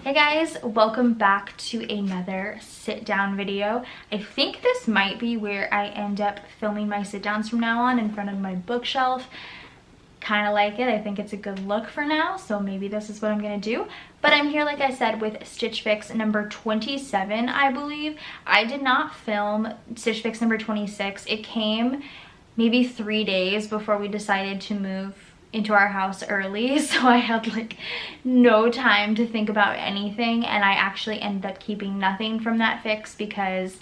Hey guys, welcome back to another sit down video. I think this might be where I end up filming my sit downs from now on in front of my bookshelf. Kind of like it. I think it's a good look for now, so maybe this is what I'm gonna do. But I'm here, like I said, with Stitch Fix number 27, I believe. I did not film Stitch Fix number 26. It came maybe 3 days before we decided to move into our house early, so I had like no time to think about anything, and I actually ended up keeping nothing from that fix because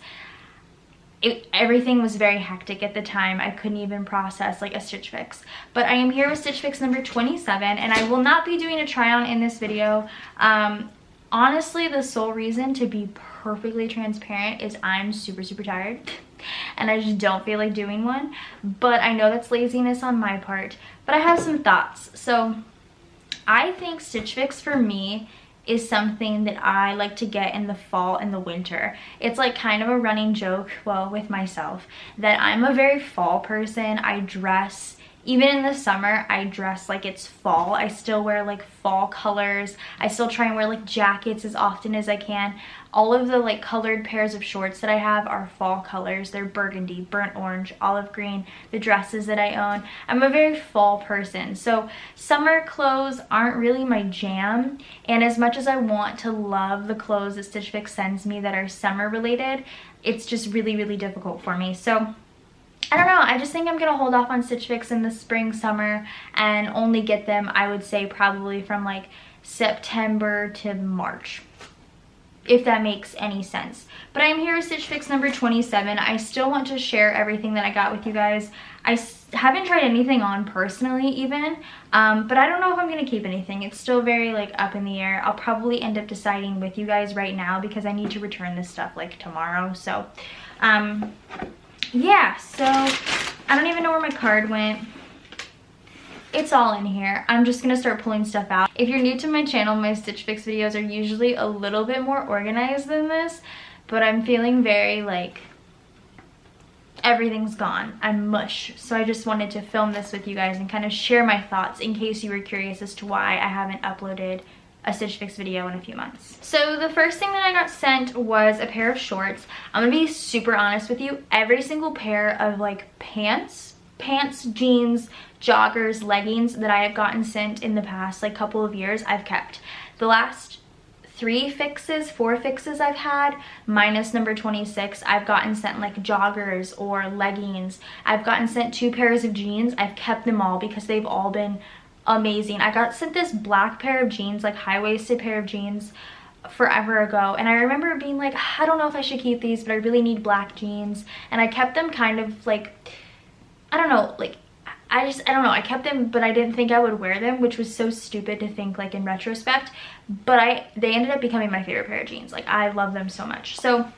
everything was very hectic at the time. I couldn't even process like a Stitch Fix. But I am here with Stitch Fix number 27, and I will not be doing a try on in this video. Honestly, the sole reason, to be perfectly transparent, is I'm super tired and I just don't feel like doing one. But I know that's laziness on my part, but I have some thoughts. So I think Stitch Fix for me is something that I like to get in the fall and the winter. It's like kind of a running joke, well, with myself, that I'm a very fall person. I dress, even in the summer, I dress like it's fall. I still wear like fall colors. I still try and wear like jackets as often as I can. All of the like colored pairs of shorts that I have are fall colors. They're burgundy, burnt orange, olive green, the dresses that I own. I'm a very fall person. So summer clothes aren't really my jam. And as much as I want to love the clothes that Stitch Fix sends me that are summer related, it's just really difficult for me. So I don't know, I just think I'm gonna hold off on Stitch Fix in the spring, summer, and only get them, I would say, probably from like September to March, if that makes any sense. But I'm here with Stitch Fix number 27. I still want to share everything that I got with you guys. I haven't tried anything on personally even, but I don't know if I'm gonna keep anything. It's still very like up in the air. I'll probably end up deciding with you guys right now because I need to return this stuff like tomorrow. So yeah, so I don't even know where my card went. It's all in here. I'm just gonna start pulling stuff out. If you're new to my channel, my Stitch Fix videos are usually a little bit more organized than this, but I'm feeling very like everything's gone. I'm mush. So I just wanted to film this with you guys and kind of share my thoughts in case you were curious as to why I haven't uploaded a Stitch Fix video in a few months. So the first thing that I got sent was a pair of shorts. I'm gonna be super honest with you. Every single pair of like pants, jeans, joggers, leggings that I have gotten sent in the past like couple of years, I've kept. The last 4 fixes I've had, minus number 26, I've gotten sent like joggers or leggings. I've gotten sent 2 pairs of jeans. I've kept them all because they've all been amazing. I got sent this black pair of jeans, like high-waisted pair of jeans, forever ago, and I remember being like, I don't know if I should keep these, but I really need black jeans. And I kept them kind of like, I don't know, like I don't know, I kept them, but I didn't think I would wear them, which was so stupid to think like in retrospect. But they ended up becoming my favorite pair of jeans. Like I love them so much. So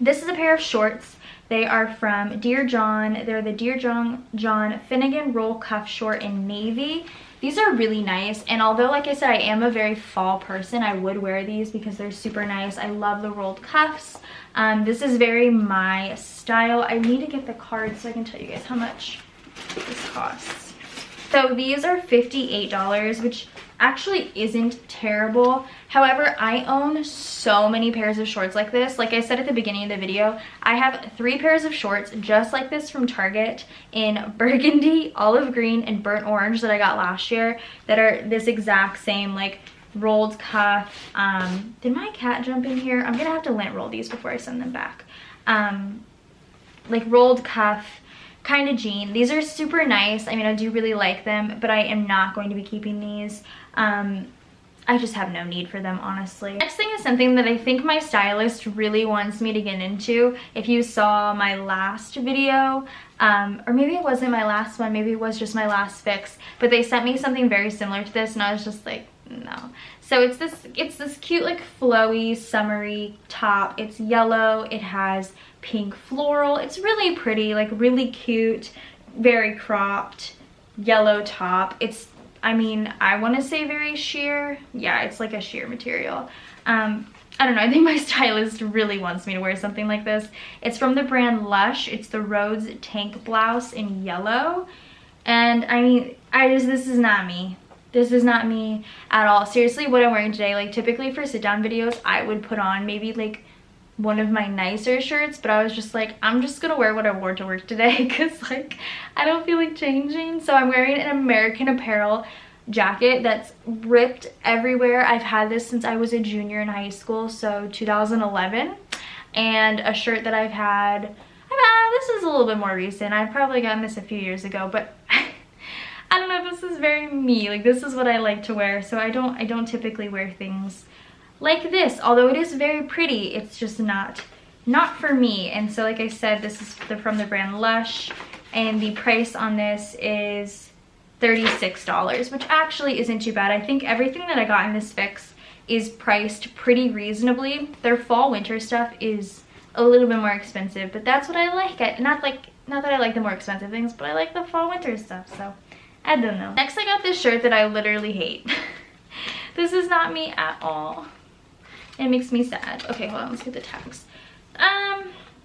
this is a pair of shorts. They are from Dear John. They're the Dear John Finnegan roll cuff short in navy. These are really nice, and although like I said I am a very fall person, I would wear these because they're super nice. I love the rolled cuffs. This is very my style. I need to get the card so I can tell you guys how much this costs. So these are $58, which actually isn't terrible. However, I own so many pairs of shorts like this. Like I said at the beginning of the video, I have 3 pairs of shorts just like this from Target in burgundy, olive green, and burnt orange that I got last year that are this exact same like rolled cuff. Did my cat jump in here? I'm gonna have to lint roll these before I send them back. Like rolled cuff kind of jean. These are super nice. I mean, I do really like them, but I am not going to be keeping these. I just have no need for them, honestly. Next thing is something that I think my stylist really wants me to get into. If you saw my last video, or maybe it wasn't my last one, maybe it was just my last fix, but they sent me something very similar to this and I was just like, no. So it's this cute like flowy summery top. It's yellow, it has pink floral. It's really pretty, like really cute, very cropped yellow top. It's, I mean, I want to say very sheer. Yeah, it's like a sheer material. I don't know, I think my stylist really wants me to wear something like this. It's from the brand Lush. It's the Rhodes tank blouse in yellow. And I mean, this is not me. This is not me at all. Seriously, what I'm wearing today, like typically for sit down videos, I would put on maybe like one of my nicer shirts, but I was just like, I'm just gonna wear what I wore to work today because like I don't feel like changing. So I'm wearing an American Apparel jacket that's ripped everywhere. I've had this since I was a junior in high school, so 2011. And a shirt that I've had, this is a little bit more recent. I've probably gotten this a few years ago, but I don't know, this is very me. Like, this is what I like to wear, so I don't typically wear things like this. Although it is very pretty, it's just not for me. And so like I said, this is from the brand Lush, and the price on this is $36, which actually isn't too bad. I think everything that I got in this fix is priced pretty reasonably. Their fall winter stuff is a little bit more expensive, but that's what I like. Not that I like the more expensive things, but I like the fall winter stuff, so I don't know. Next I got this shirt that I literally hate. This is not me at all. It makes me sad. Okay, hold on, let's get the tags.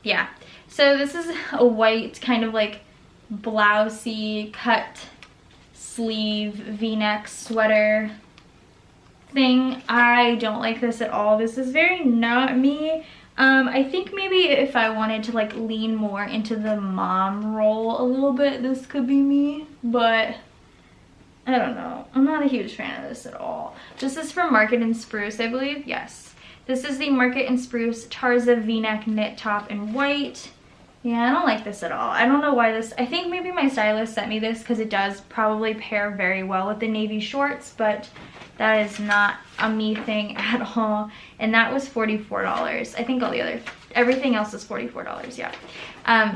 Yeah, so this is a white kind of like blousey cut sleeve v-neck sweater thing. I don't like this at all. This is very not me. I think maybe if I wanted to like lean more into the mom role a little bit, this could be me, but I don't know. I'm not a huge fan of this at all. This is from Market and Spruce, I believe. Yes. This is the Market and Spruce Tarza v-neck knit top in white. Yeah, I don't like this at all. I don't know why this, I think maybe my stylist sent me this because it does probably pair very well with the navy shorts, but that is not a me thing at all. And that was $44. I think everything else is $44, yeah.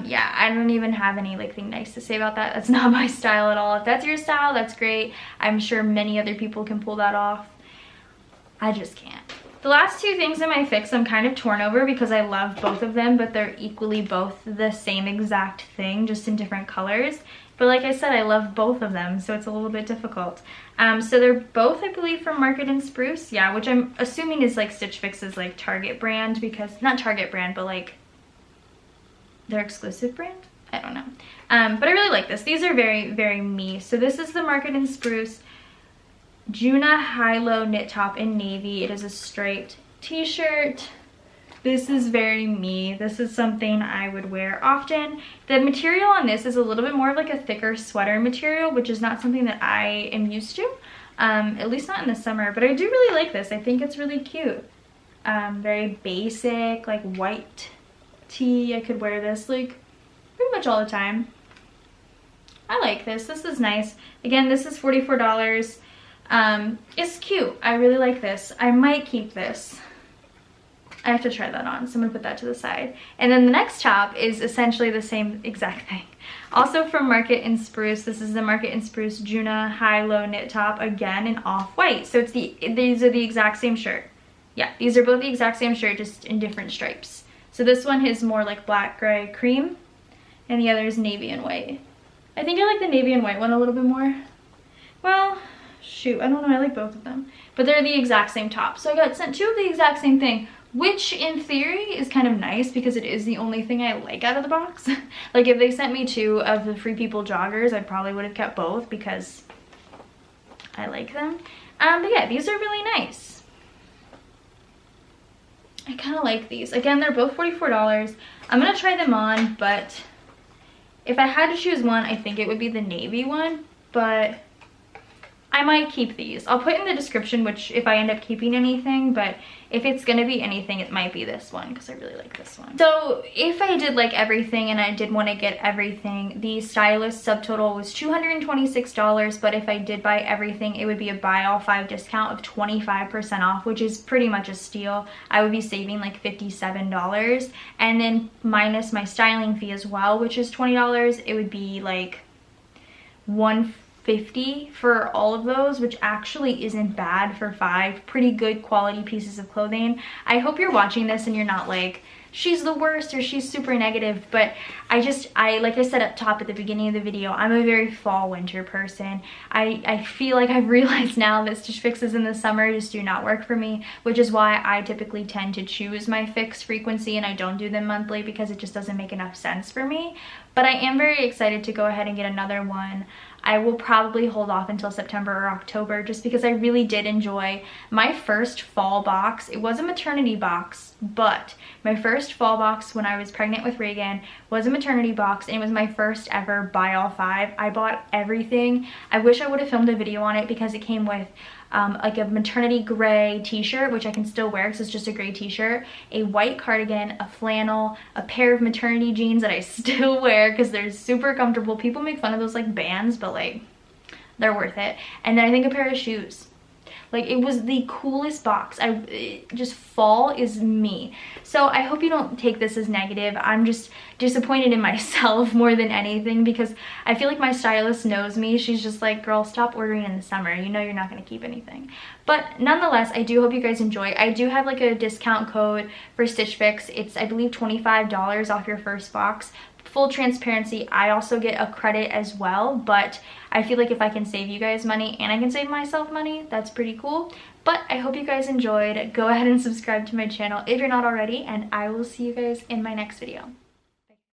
Yeah, I don't even have any like thing nice to say about that. That's not my style at all. If that's your style, that's great. I'm sure many other people can pull that off. I just can't. The last two things in my fix I'm kind of torn over because I love both of them, but they're equally both the same exact thing, just in different colors. But like I said, I love both of them, so it's a little bit difficult. So they're both, I believe, from Market and Spruce, yeah, which I'm assuming is like Stitch Fix's like Target brand, because, not Target brand, but like their exclusive brand? I don't know. But I really like this. These are very, very me. So this is the Market and Spruce Junuh high-low knit top in navy. It is a striped t-shirt. This is very me. This is something I would wear often. The material on this is a little bit more of like a thicker sweater material, which is not something that I am used to, at least not in the summer, but I do really like this. I think it's really cute. Very basic, like white tee. I could wear this like pretty much all the time. I like this. This is nice. Again, this is $44. It's cute. I really like this. I might keep this. I have to try that on, so I'm gonna put that to the side. And then the next top is essentially the same exact thing. Also from Market and Spruce. This is the Market and Spruce Junuh high-low knit top, again in off-white. So these are the exact same shirt. Yeah, these are both the exact same shirt, just in different stripes. So this one is more like black, gray, cream, and the other is navy and white. I think I like the navy and white one a little bit more. Well, shoot, I don't know, I like both of them. But they're the exact same top. So I got sent two of the exact same thing, which in theory is kind of nice because it is the only thing I like out of the box. Like if they sent me two of the Free People joggers, I probably would have kept both because I like them. But yeah, these are really nice. I kind of like these. Again, they're both $44. I'm gonna try them on, but if I had to choose one, I think it would be the navy one, but I might keep these. I'll put in the description which if I end up keeping anything, but if it's gonna be anything, it might be this one because I really like this one. So if I did like everything and I did want to get everything, the stylist subtotal was $226, but if I did buy everything, it would be a buy all 5 discount of 25% off, which is pretty much a steal. I would be saving like $57, and then minus my styling fee as well, which is $20, it would be like $150 for all of those, which actually isn't bad for 5 pretty good quality pieces of clothing. I hope you're watching this and you're not like, she's the worst or she's super negative, but I like I said up top at the beginning of the video, I'm a very fall winter person. I feel like I've realized now that Stitch Fixes in the summer just do not work for me, which is why I typically tend to choose my fix frequency and I don't do them monthly because it just doesn't make enough sense for me. But I am very excited to go ahead and get another one. I will probably hold off until September or October just because I really did enjoy my first fall box. It was a maternity box, but my first fall box when I was pregnant with Reagan was a maternity box, and it was my first ever buy all 5. I bought everything. I wish I would have filmed a video on it because it came with like a maternity gray t-shirt, which I can still wear because it's just a gray t-shirt, a white cardigan, a flannel, a pair of maternity jeans that I still wear because they're super comfortable. People make fun of those like bands, but like they're worth it. And then I think a pair of shoes. Like, it was the coolest box. Just fall is me. So I hope you don't take this as negative. I'm just disappointed in myself more than anything because I feel like my stylist knows me. She's just like, girl, stop ordering in the summer. You know you're not going to keep anything. But nonetheless, I do hope you guys enjoy. I do have like a discount code for Stitch Fix. It's, I believe, $25 off your first box. Full transparency, I also get a credit as well, but I feel like if I can save you guys money and I can save myself money, that's pretty cool. But I hope you guys enjoyed. Go ahead and subscribe to my channel if you're not already, and I will see you guys in my next video.